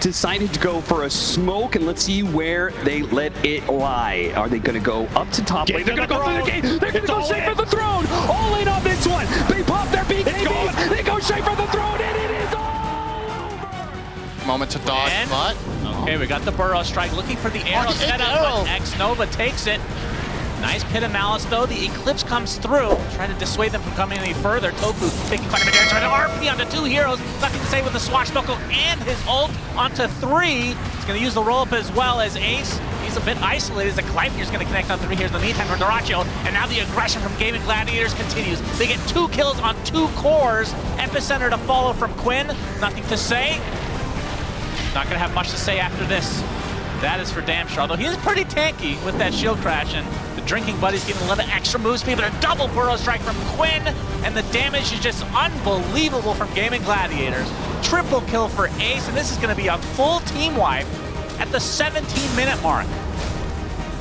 decided to go for a smoke, and let's see where they let it lie. Are they going to go up to top lane? They're going to go through the gate. They're going to go straight for the throne. All in on this one. They pop their BKBs. They go straight for the throne, and it is all over. Moment to dodge, but... Okay, we got the burrow strike, looking for the arrow set up, but X-Nova takes it. Nice pit of malice though, the Eclipse comes through, trying to dissuade them from coming any further. Tofu taking quite a bit of damage, trying to RP onto 2 heroes, nothing to say with the swashbuckle and his ult onto 3. He's going to use the roll-up as well as Ace. He's a bit isolated as the Gleipnir's going to connect on 3 heroes in the meantime for Dyrachyo, and now the aggression from Gaming Gladiators continues. They get 2 kills on 2 cores, epicenter to follow from Quinn, nothing to say. Not going to have much to say after this. That is for damn sure, although he is pretty tanky with that shield crash, and the drinking buddy's getting a little extra move speed, but a double burrow strike from Quinn, and the damage is just unbelievable from Gaming Gladiators. Triple kill for Ace, and this is going to be a full team wipe at the 17-minute mark.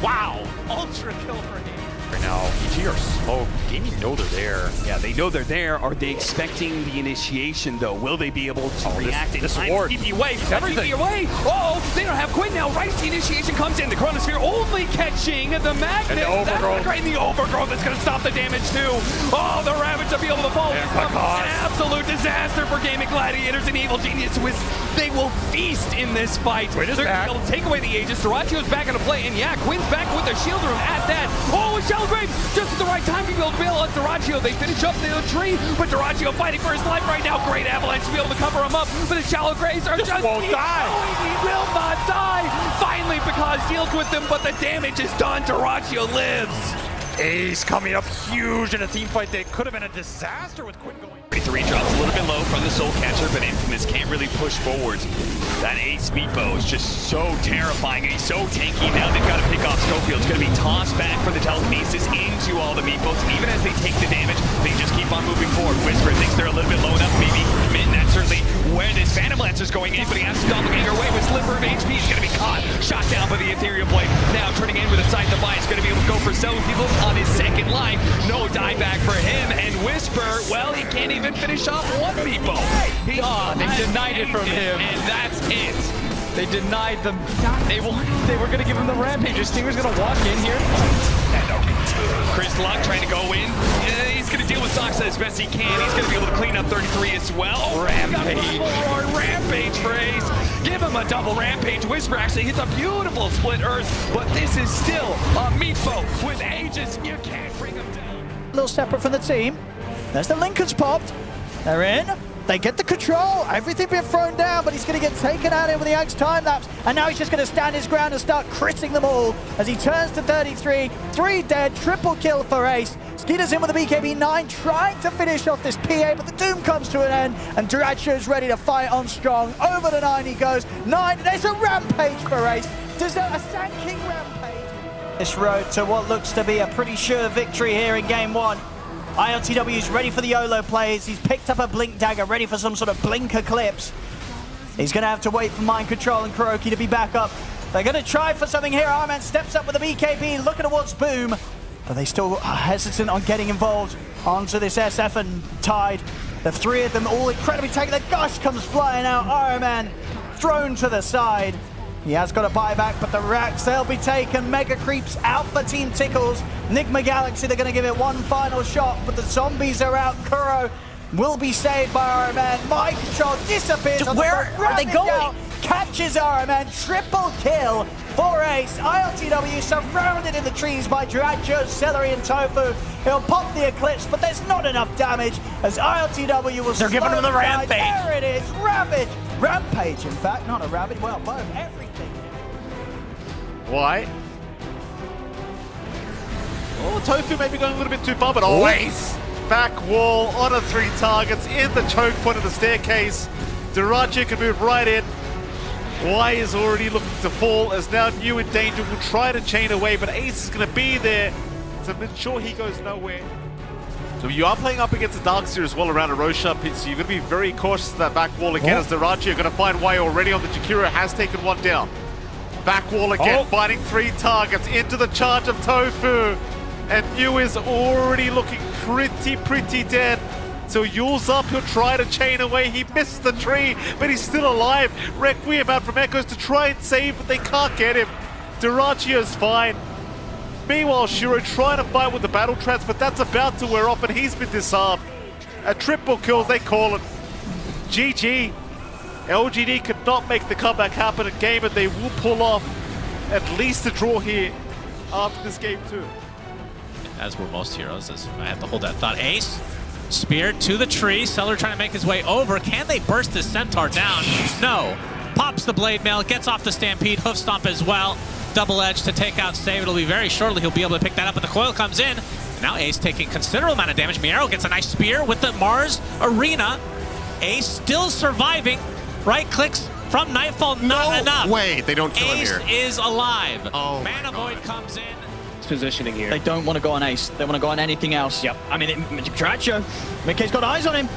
Wow, ultra kill for Ace. Right now, EG are smoked. Gaming know they're there. Yeah, they know they're there. Are they expecting the initiation, though? Will they be able to react in time? ward. Keep you away. Everything. Keep you away. Oh, they don't have Quinn now. Right, the initiation comes in. The Chronosphere only catching the Magnet. And the Overgrowth. That's the Overgrowth that's going to stop the damage, too. Oh, the Ravage to be able to fall. An absolute disaster for Gaming Gladiators and Evil Genius. They will feast in this fight. They're going to be able to take away the Aegis. Dyrachyo's back into play, and yeah, Quinn's back with the shield room at that. Oh, Grave just at the right time to be able to bail on Dyrachyo. They finish up the tree, but Dyrachyo fighting for his life right now. Great avalanche to be able to cover him up, but the Shallow Graves are just won't die. He will not die. Finally, because deals with them, but the damage is done. Dyrachyo lives. Ace coming up huge in a team fight that could have been a disaster with Quinn going. The reach drops a little bit low from the Soul Catcher, but Infamous can't really push forwards. That Ace Meatbow is just so terrifying, and he's so tanky. Now they've got to pick off Schofield. It's going to be tossed back for the telekinesis into all the Meatbows. And even as they take the damage, they just keep on moving forward. Whisper thinks they're a little bit low enough. Maybe Min, that's certainly where this Phantom Lancer's going in, but he has to stop getting away with Sliver of HP. He's going to be caught, shot down by the Ethereal Blade. Now turning in with a side to buy. He's going to be able to go for 7 people on his second life. No dieback for him, and Whisper, well, he can't even finish off one Meatball. They denied it from him. And that's it. They denied them. They were going to give him the rampage. Stinger's going to walk in here. Chris Luck trying to go in. He's going to deal with Soxa as best he can. He's going to be able to clean up 33 as well. Rampage. Rampage for Ace. Give him a double rampage. Whisper actually hits a beautiful split earth, but this is still a Meatbow with Aegis. You can't bring him down. A little separate from the team. There's the Lincolns popped. They're in. They get the control. Everything being thrown down, but he's going to get taken out in with the Axe time lapse. And now he's just going to stand his ground and start critting them all as he turns to 33. 3 dead. Triple kill for Ace. Skeeter's in with the BKB 9, trying to finish off this PA, but the Doom comes to an end, and Dyrachyo's ready to fight on strong. Over the 9 he goes. 9. There's a rampage for Ace. Does a Sand King rampage? This road to what looks to be a pretty sure victory here in game 1. ILTW is ready for the YOLO plays. He's picked up a Blink Dagger, ready for some sort of Blink Eclipse. He's going to have to wait for Mind Control and Kuroki to be back up. They're going to try for something here. Arman steps up with the BKB, looking towards Boom. But they still are hesitant on getting involved onto this SF and Tide. The 3 of them all incredibly taken. The Gush comes flying out. Arman thrown to the side. He has got a buyback, but the racks, they'll be taken. Mega Creeps out for Team Tickles. Nigma Galaxy, they're going to give it one final shot, but the zombies are out. Kuro will be saved by Araman. Mind Control disappears. Where are they going? Out, catches Araman. Triple kill for Ace. ILTW surrounded in the trees by Dyrachyo, Celery, and Tofu. He'll pop the Eclipse, but there's not enough damage as ILTW will. They're giving him the rampage. There it is. Ravage. Rampage, in fact, not a rabbit. Well, both. Everything. Why? Oh, Tofu may be going a little bit too far, but always back wall on a 3 targets in the choke point of the staircase. Dyrachyo can move right in. Y is already looking to fall as now New in danger. Will try to chain away, but Ace is going to be there to make sure he goes nowhere. So you are playing up against the Darkseer as well around a Roshan pit, so you're going to be very cautious of that back wall again as Dyrachyo going to find Y already on the Jakiro, has taken 1 down. Back wall again, finding 3 targets into the charge of Tofu. And New is already looking pretty dead. So Yule's up, he'll try to chain away. He missed the tree, but he's still alive. Requiem out from Echoes to try and save, but they can't get him. Duracio's fine. Meanwhile, Shiro trying to fight with the battle trance, but that's about to wear off, and he's been disarmed. A triple kill, they call it. GG. LGD could not make the comeback happen at game, but they will pull off at least a draw here after this game too. As were most heroes, as I have to hold that thought. Ace, spear to the tree. Seller trying to make his way over. Can they burst this Centaur down? No. Pops the blade mail, gets off the Stampede, hoof stomp as well. Double edge to take out save. It'll be very shortly. He'll be able to pick that up, but the coil comes in. Now Ace taking considerable amount of damage. Miero gets a nice spear with the Mars Arena. Ace still surviving. Right clicks from Nightfall, not enough. Wait, they don't kill him Ace here. is alive. Oh Mana Void comes in. Positioning here. They don't want to go on Ace. They want to go on anything else. Yep. I mean, Dracho, Mickey's got eyes on him.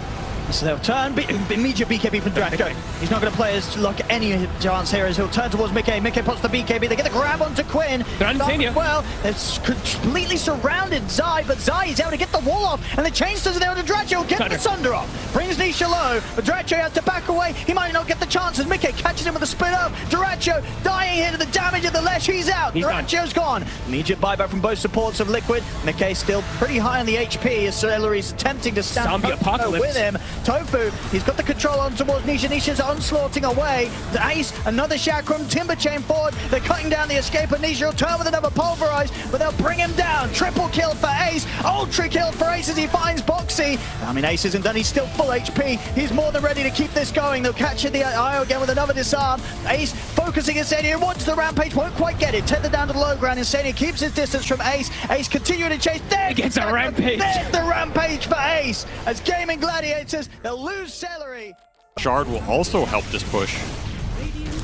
So they'll turn, immediate BKB from Draco. He's not going to play his luck any chance here as he'll turn towards Mickey. Mickey puts the BKB, they get the grab onto Quinn. They're on Tanya. Well, they're completely surrounded Zai, but Zai is able to get the wall off, and the chains does there to Draco, get the Sunder off. Brings Nisha low, but Draco has to back away. He might not get the chances. Mickey catches him with a spin up. Draco dying here to the damage of the Lesh. He's out. Draco's gone. Immediate buyback from both supports of Liquid. Mickey still pretty high on the HP as Celery's attempting to stand Zombie apocalypse with him. Tofu, he's got the control on towards Nisha. Nisha's onslaughting away. The Ace, another Chakram, Timber Chain forward. They're cutting down the escape, and Nisha will turn with another Pulverize, but they'll bring him down. Triple kill for Ace. Ultra kill for Ace as he finds Boxy. I mean, Ace isn't done. He's still full HP. He's more than ready to keep this going. They'll catch the IO again with another disarm. Ace focusing Insania, wants the rampage, won't quite get it. Tethered down to the low ground. Insania keeps his distance from Ace. Ace continuing to chase. There gets a rampage. There's the rampage for Ace. As Game and Gladiators, they'll lose Celery. Shard will also help this push.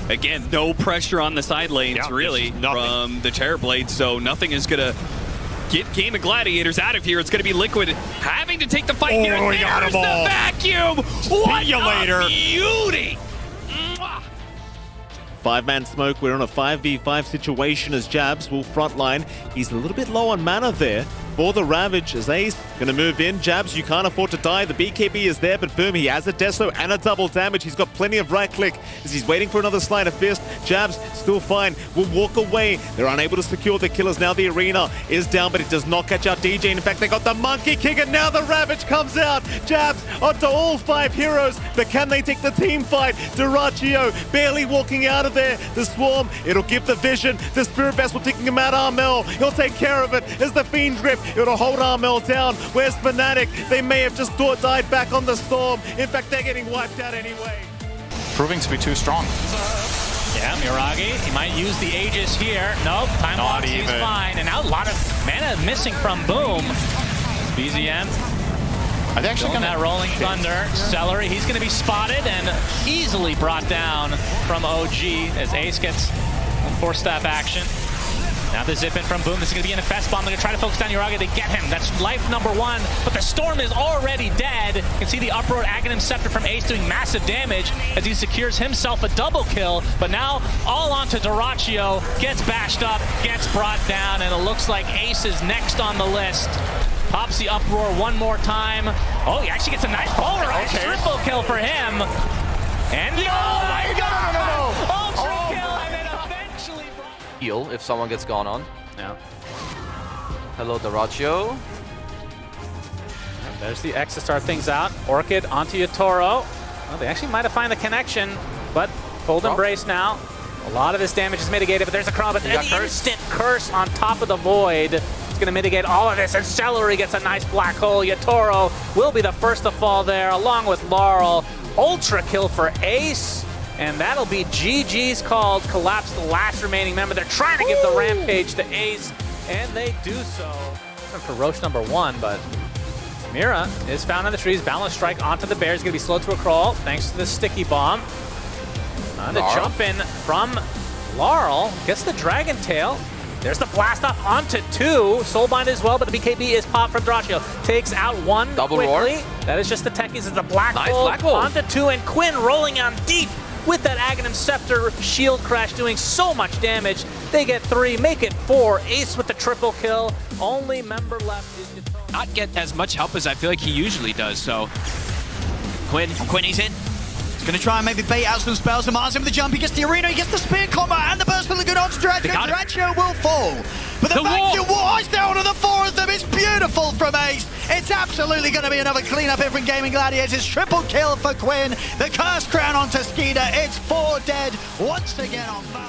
Again, no pressure on the side lanes, really, from the Terrorblade, so nothing is going to get Game of Gladiators out of here. It's going to be Liquid having to take the fight here. Oh, he got There's them all. the vacuum! What See you later. a beauty! 5-man smoke, we're on a 5v5 situation as Jabs will frontline. He's a little bit low on mana there for the Ravage as Ace gonna move in. Jabs, you can't afford to die. The BKB is there, but boom, he has a Deso and a double damage. He's got plenty of right click as he's waiting for another Sleight of Fist. Jabs still fine, will walk away. They're unable to secure the killers. Now the arena is down, but it does not catch out DJ. In fact, they got the Monkey King, and now the Ravage comes out. Jabs onto all 5 heroes, but can they take the team fight? Duraccio barely walking out of there. The Swarm, it'll give the vision. The Spirit Vessel taking him out. Armel, he'll take care of it as the Fiend Grip. It'll hold Armel down. Where's Fnatic? They may have just died back on the Storm. In fact, they're getting wiped out anyway. Proving to be too strong. Yeah, Miragi, he might use the Aegis here. Nope, time Not box, he's even. fine. And now a lot of mana missing from Boom. BZM, Are they actually doing that Rolling Thunder. Celery, he's going to be spotted and easily brought down from OG as Ace gets 4-step action. Now the zip in from Boom. This is going to be an Infest Bomb. They're going to try to focus down Uragi. They get him. That's life number 1. But the Storm is already dead. You can see the Uproar Aghanim Scepter from Ace doing massive damage as he secures himself a double kill. But now all onto Duraccio. Gets bashed up, gets brought down, and it looks like Ace is next on the list. Pops the Uproar one more time. Oh, he actually gets a nice polarized triple kill for him. And oh my god! Ultra kill, and then eventually heal if someone gets gone on. Yeah. Hello, Duraccio. There's the X to start things out. Orchid onto Yatoro. Well, they actually might have found the connection, but Cold Embrace now. A lot of this damage is mitigated, but there's a Chrono, but an instant curse on top of the Void. It's going to mitigate all of this, and Celery gets a nice black hole. Yatoro will be the first to fall there, along with Laurel. Ultra kill for Ace, and that'll be GG's called. Collapse the last remaining member. They're trying to give the Rampage to Ace, and they do so. For Roche number 1, but Mira is found on the trees. Balance Strike onto the bear. Is going to be slowed to a crawl thanks to the Sticky Bomb. The jump in from Laurel. Gets the Dragon Tail. There's the blast off onto 2. Soulbind as well, but the BKB is popped from Duraccio. Takes out 1 Double quickly. roar. That is just the techies. It's the black Nice hole black hole. onto 2, and Quinn rolling on deep with that Aghanim Scepter shield crash doing so much damage. They get 3, make it 4. Ace with the triple kill. Only member left is Yatoro. not get as much help as I feel like he usually does, so... Quinn, he's in. He's going to try and maybe bait out some spells. And Martin with the jump, he gets the arena, he gets the spear combo, and the burst for the good onto Dratio. Dratio will fall. But the vacuum wall is down to the four of them. It's beautiful from Ace. It's absolutely going to be another cleanup here from Gaming Gladiators. Triple kill for Quinn. The curse crown onto Skeeter. It's 4 dead once again on fire.